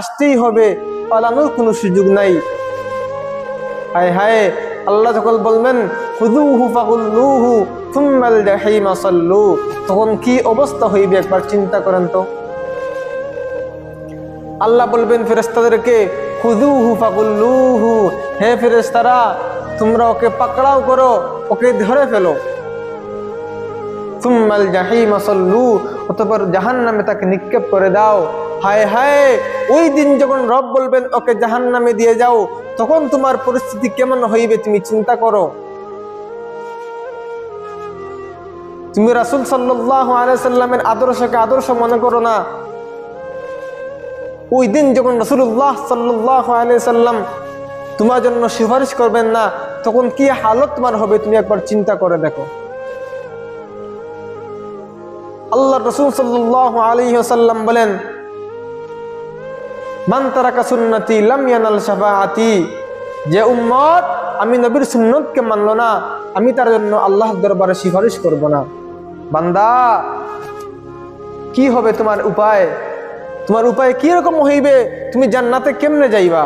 আসতেই হবে, পালানোর কোনো সুযোগ নাই। হায় হায়, আল্লাহ যখন বলবেন খুযুহু ফাগুল্লুহু সুম্মাল জাহিমা সাল্লু, তখন কি অবস্থা হইবে একবার চিন্তা করেন তো। আল্লাহ বলবেন ফেরেশতাদেরকে খুযুহু ফাগুল্লুহু, হে ফেরেশতারা তোমরা ওকে পাকড়াও করো, ওকে ধরে ফেলো। সুম্মাল জাহিমা সাল্লু, অতঃপর জাহান্নামে তাকে নিক্ষেপ করে দাও। হায় হায়, ওই দিন যখন রব বলবেন ওকে জাহান্নামে দিয়ে যাও, তখন তোমার পরিস্থিতি কেমন হইবে তুমি চিন্তা করো। তুমি রাসূল সাল্লাল্লাহু আলাইহি সাল্লামের আদর্শকে আদর্শ মনে করো না। ওই দিন যখন রাসূলুল্লাহ সাল্লাল্লাহু আলাইহি সাল্লাম তোমার জন্য সুপারিশ করবেন না, তখন কি হালত তোমার হবে তুমি একবার চিন্তা করে দেখো। আল্লাহ রাসূল সাল্লাল্লাহু আলাইহি ওয়াসাল্লাম বলেন, মান তারাকা সুন্নতি লাম ইয়ানাল শাফাআতি, যে উম্মত আমি নবীর সুন্নতকে মানলো না, আমি তার জন্য আল্লাহর দরবারে সুপারিশ করব না। বান্দা, কি হবে তোমার উপায়? তোমার উপায় কি রকম হইবে? তুমি জান্নাতে কেমনে যাইবা?